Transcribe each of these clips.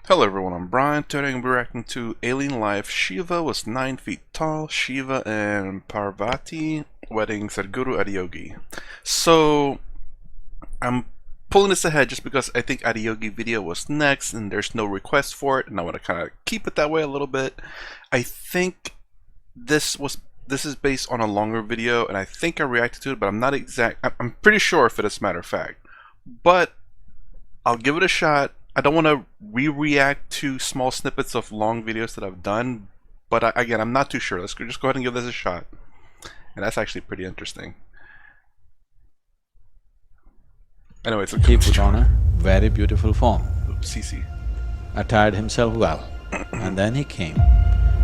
Hello everyone, I'm Brian. Today I'm reacting to Alien Life. Shiva was 9 feet tall. Shiva and Parvati wedding Sadhguru Adiyogi. So I'm pulling this ahead just because I think Adiyogi video was next and there's no request for it, and I want to kind of keep it that way a little bit. I think this is based on a longer video, and I think I reacted to it, but I'm not exact. I'm pretty sure if it is, matter of fact. But I'll give it a shot. I don't want to re-react to small snippets of long videos that I've done, but again, I'm not too sure. Let's just go ahead and give this a shot. And that's actually pretty interesting. Anyways, he put on a very beautiful form. CC. Attired himself well. And then he came.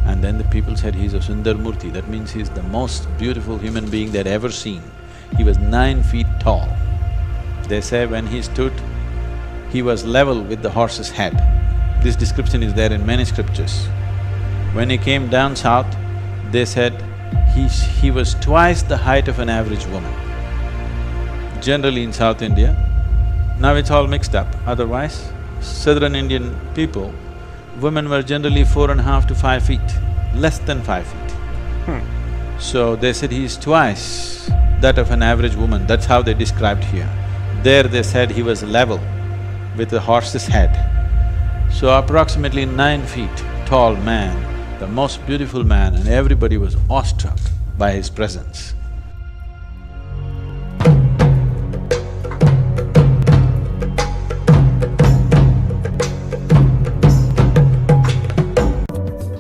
And then the people said he's a Sundar Murti. That means he's the most beautiful human being they'd ever seen. He was 9 feet tall. They say when he stood, he was level with the horse's head. This description is there in many scriptures. When he came down south, they said he was twice the height of an average woman. Generally in South India, now it's all mixed up. Otherwise, southern Indian people, women were generally 4.5 to 5 feet, less than 5 feet. So they said he's twice that of an average woman, that's how they described here. There they said he was level with the horse's head. So approximately 9 feet tall man, the most beautiful man, and everybody was awestruck by his presence.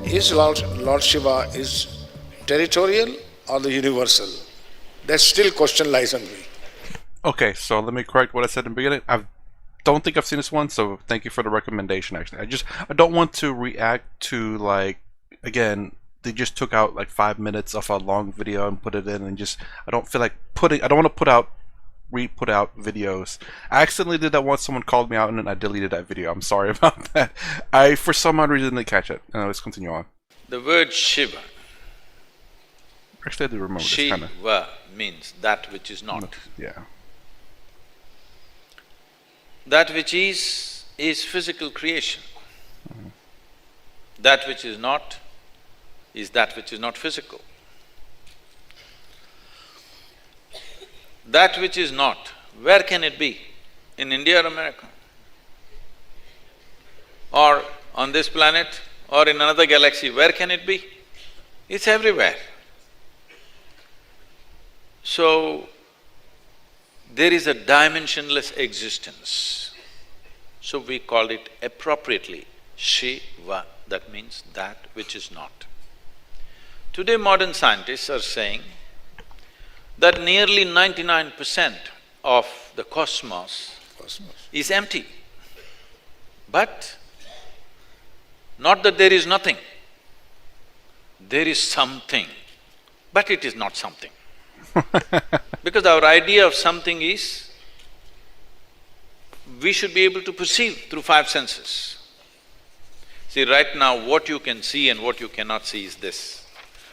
Is Lord Shiva is territorial or the universal? That still question lies on me. Okay, so let me correct what I said in the beginning. I don't think I've seen this one, so thank you for the recommendation. Actually, I don't want to react to, like, again, they just took out like 5 minutes of a long video and put it in, and I don't feel like I don't want to put out videos. I accidentally did that once. Someone called me out and then I deleted that video. I'm sorry about that. I for some odd reason didn't catch it. Let's continue on. The word Shiva, Actually, I do remember this Shiva kinda. means that which is not. Yeah. That which is physical creation. That which is not that which is not physical. That which is not, where can it be? In India or America? Or on this planet or in another galaxy, where can it be? It's everywhere. So, there is a dimensionless existence. So we called it appropriately Shiva, that means that which is not. Today modern scientists are saying that nearly 99% of the cosmos is empty. But not that there is nothing, there is something, but it is not something. Because our idea of something is, we should be able to perceive through 5 senses. See, right now what you can see and what you cannot see is this.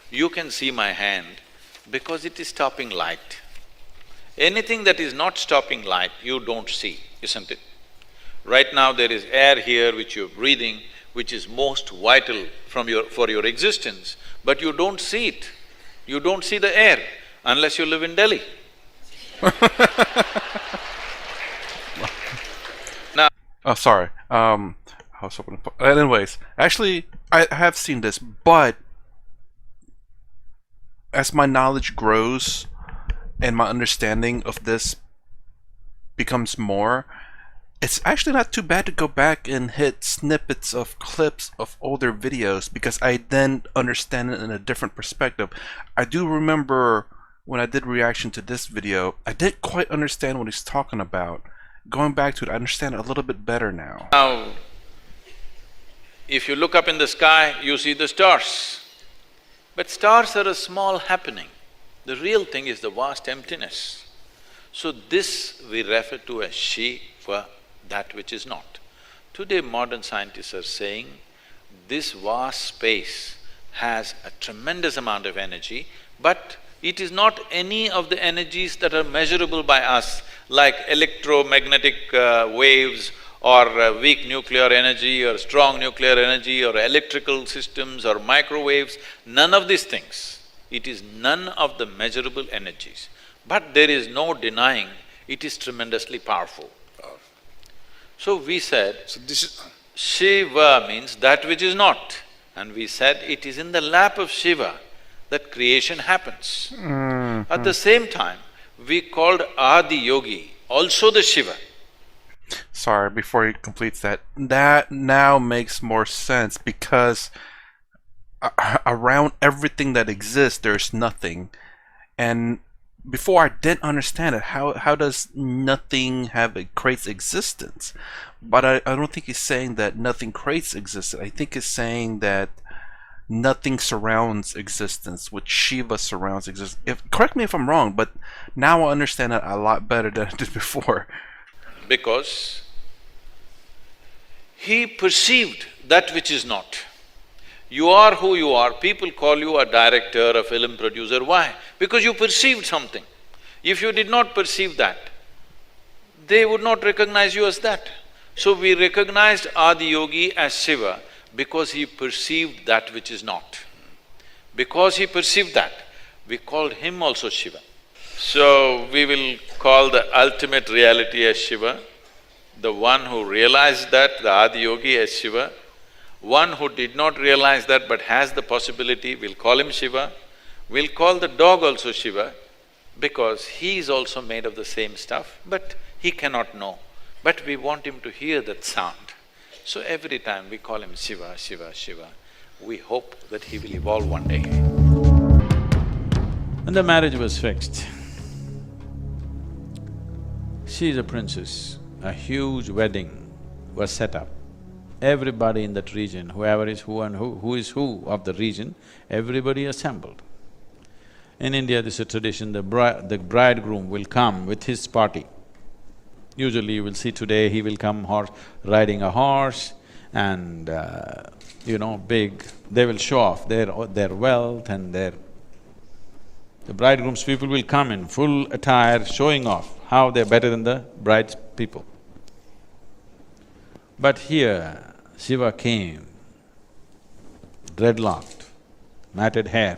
You can see my hand because it is stopping light. Anything that is not stopping light, you don't see, isn't it? Right now there is air here which you're breathing, which is most vital for your existence, but you don't see it. You don't see the air unless you live in Delhi. Now… Oh, sorry. I was hoping to… Anyways, actually, I have seen this, but as my knowledge grows and my understanding of this becomes more, it's actually not too bad to go back and hit snippets of clips of older videos, because I then understand it in a different perspective. I do remember when I did reaction to this video, I didn't quite understand what he's talking about. Going back to it, I understand it a little bit better now. Now, if you look up in the sky, you see the stars. But stars are a small happening. The real thing is the vast emptiness. So this we refer to as Shiva, that which is not. Today modern scientists are saying this vast space has a tremendous amount of energy, but it is not any of the energies that are measurable by us, like electromagnetic waves or weak nuclear energy or strong nuclear energy or electrical systems or microwaves, none of these things. It is none of the measurable energies. But there is no denying it is tremendously powerful. So we said, So this is… Shiva means that which is not. And we said it is in the lap of Shiva that creation happens. At the same time, we called Adiyogi also the Shiva. Sorry, before he completes that, that now makes more sense because around everything that exists, there's nothing. And before I didn't understand it, how does nothing creates existence? But I don't think he's saying that nothing creates existence. I think he's saying that nothing surrounds existence, which Shiva surrounds existence. Correct me if I'm wrong, but now I understand it a lot better than I did before. Because he perceived that which is not. You are who you are, people call you a director, a film producer, why? Because you perceived something. If you did not perceive that, they would not recognize you as that. So we recognized Adiyogi as Shiva because he perceived that which is not. Because he perceived that, we called him also Shiva. So we will call the ultimate reality as Shiva, the one who realized that, the Adiyogi, as Shiva. One who did not realize that but has the possibility, we'll call him Shiva. We'll call the dog also Shiva because he is also made of the same stuff, but he cannot know. But we want him to hear that sound. So every time we call him Shiva, Shiva, Shiva, we hope that he will evolve one day. And the marriage was fixed. She is a princess. A huge wedding was set up. Everybody in that region, whoever is who and who is who of the region, everybody assembled. In India, this is a tradition, the bridegroom will come with his party. Usually you will see today, he will come riding a horse and big… they will show off their wealth and their… The bridegroom's people will come in full attire, showing off how they're better than the bride's people. But here, Shiva came, dreadlocked, matted hair,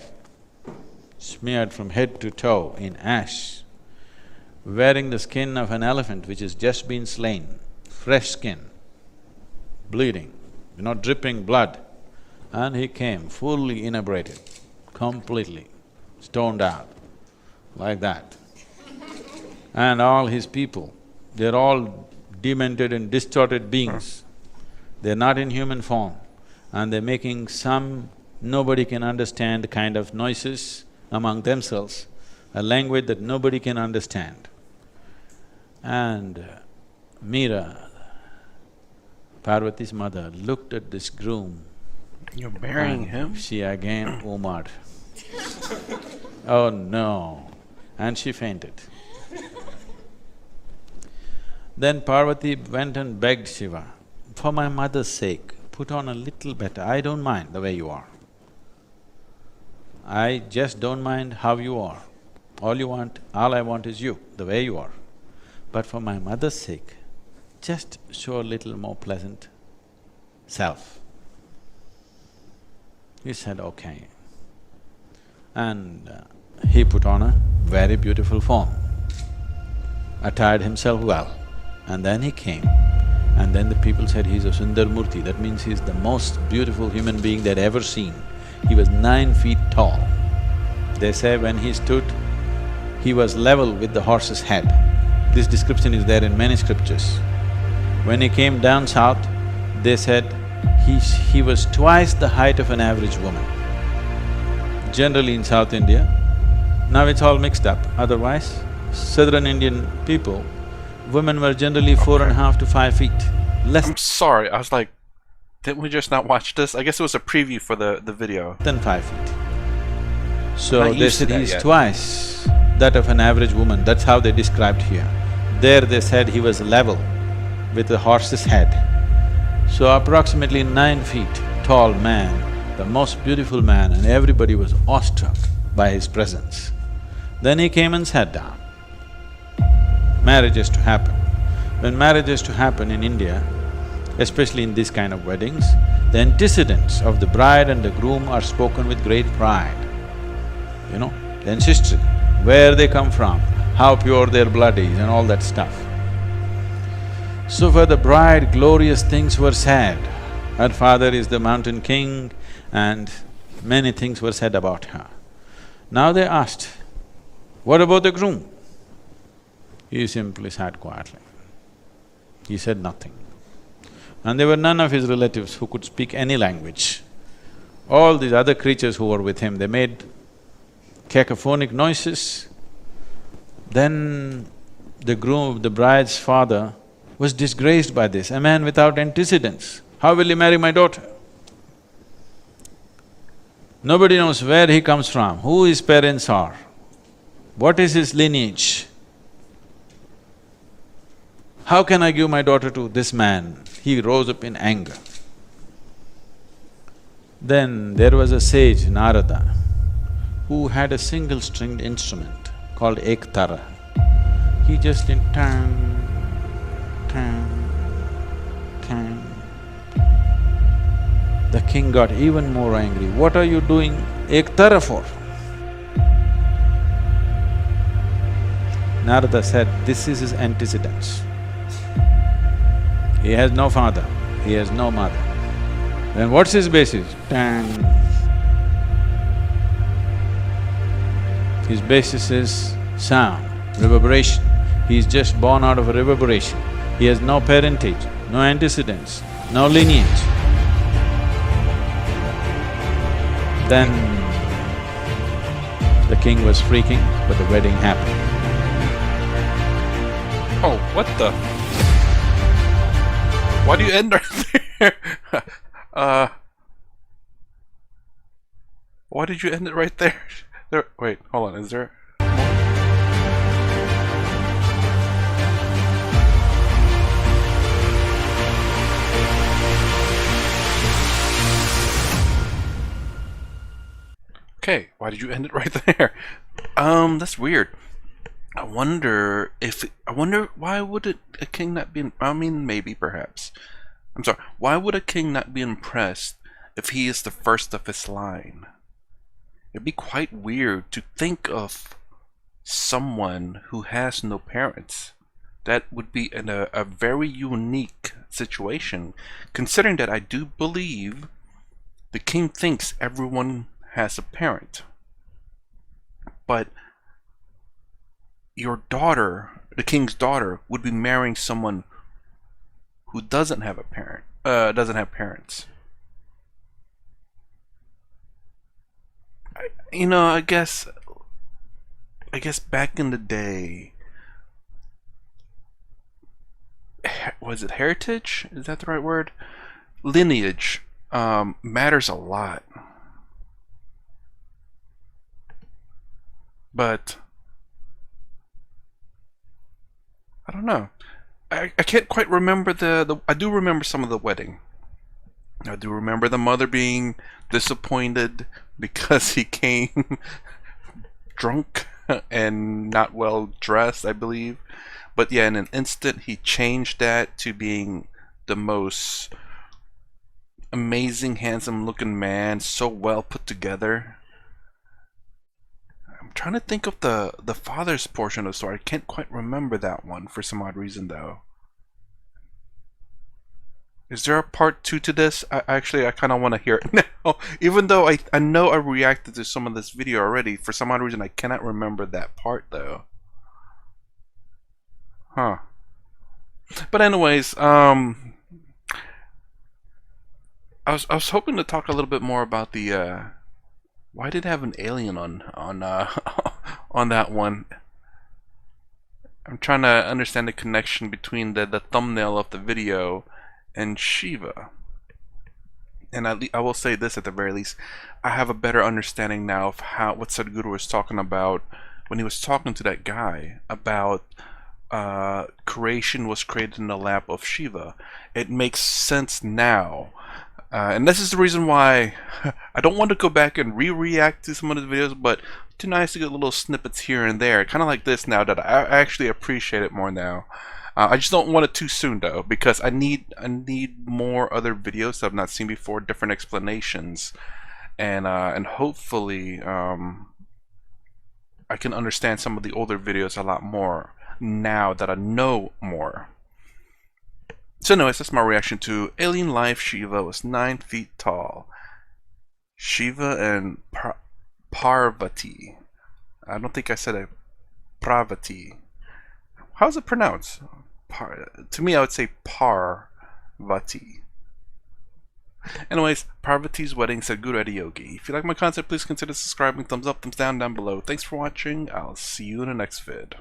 smeared from head to toe in ash, wearing the skin of an elephant which has just been slain, fresh skin, bleeding, dripping blood. And he came fully inebriated, completely stoned out, like that. And all his people, they're all demented and distorted beings. They're not in human form and they're making some nobody can understand kind of noises among themselves, a language that nobody can understand. And Meera, Parvati's mother, looked at this groom. You're marrying him? She again Umar. Oh no! And she fainted. Then Parvati went and begged Shiva, for my mother's sake, put on a little better, I don't mind the way you are. I just don't mind how you are. All I want is you, the way you are. But for my mother's sake, just show a little more pleasant self. He said, okay. And he put on a very beautiful form, attired himself well. And then he came, and then the people said he's a Sundar Murti, that means he's the most beautiful human being they'd ever seen. He was 9 feet tall. They say when he stood, he was level with the horse's head. This description is there in many scriptures. When he came down south, they said he was twice the height of an average woman. Generally in South India, now it's all mixed up, otherwise, southern Indian people, women were generally 4.5 to 5 feet, less I'm sorry, I was like, didn't we just not watch this? I guess it was a preview for the video. than 5 feet. So Not they used to said that he's yet. twice that of an average woman, that's how they described here. There they said he was level with the horse's head. So approximately 9 feet tall man, the most beautiful man, and everybody was awestruck by his presence. Then he came and sat down. Marriage is to happen. When marriage is to happen in India, especially in this kind of weddings, the antecedents of the bride and the groom are spoken with great pride. You know, the ancestry, where they come from, how pure their blood is and all that stuff. So for the bride, glorious things were said. Her father is the mountain king and many things were said about her. Now they asked, what about the groom? He simply sat quietly. He said nothing. And there were none of his relatives who could speak any language. All these other creatures who were with him, they made cacophonic noises. Then the groom, the bride's father was disgraced by this, a man without antecedents. How will he marry my daughter? Nobody knows where he comes from, who his parents are, what is his lineage. How can I give my daughter to this man? He rose up in anger. Then there was a sage, Narada, who had a single-stringed instrument called ektara. He just did tang, tang, tang. The king got even more angry. What are you doing ektara for? Narada said, this is his antecedents. He has no father, he has no mother. Then what's his basis? Tang. His basis is sound, reverberation. He is just born out of a reverberation. He has no parentage, no antecedents, no lineage. Then the king was freaking, but the wedding happened. Oh, what the… Why do you end right there? Why did you end it right there? Wait, hold on, is there… Okay, why did you end it right there? That's weird. I wonder why would a king not be… I mean, maybe, perhaps. I'm sorry, why would a king not be impressed if he is the first of his line? It'd be quite weird to think of someone who has no parents. That would be a very unique situation, considering that I do believe the king thinks everyone has a parent. But your daughter, the king's daughter, would be marrying someone who doesn't have a parent, doesn't have parents. I guess back in the day, was it heritage? Is that the right word? Lineage matters a lot. But I don't know. I can't quite remember I do remember some of the wedding. I do remember the mother being disappointed because he came drunk and not well dressed, I believe. But yeah, in an instant he changed that to being the most amazing, handsome looking man, so well put together. I'm trying to think of the father's portion of the story. I can't quite remember that one for some odd reason, though. Is there a part 2 to this? I kind of want to hear it now. Even though I know I reacted to some of this video already, for some odd reason I cannot remember that part, though. Huh. But anyways, I was hoping to talk a little bit more about the why did it have an alien on on that one? I'm trying to understand the connection between the thumbnail of the video and Shiva. And I will say this at the very least, I have a better understanding now of what Sadhguru was talking about when he was talking to that guy about creation was created in the lap of Shiva. It makes sense now. And this is the reason why I don't want to go back and react to some of the videos, but too nice to get little snippets here and there, kind of like this now, that I actually appreciate it more now. I just don't want it too soon though, because I need more other videos that I've not seen before, different explanations, and hopefully I can understand some of the older videos a lot more now that I know more. So anyways, that's my reaction to Alien Life. Shiva was 9 feet tall. Shiva and Parvati. I don't think I said it. Parvati. How's it pronounced? To me, I would say Parvati. Anyways, Parvati's wedding, said Guru Adiyogi. If you like my content, please consider subscribing. Thumbs up, thumbs down below. Thanks for watching. I'll see you in the next vid.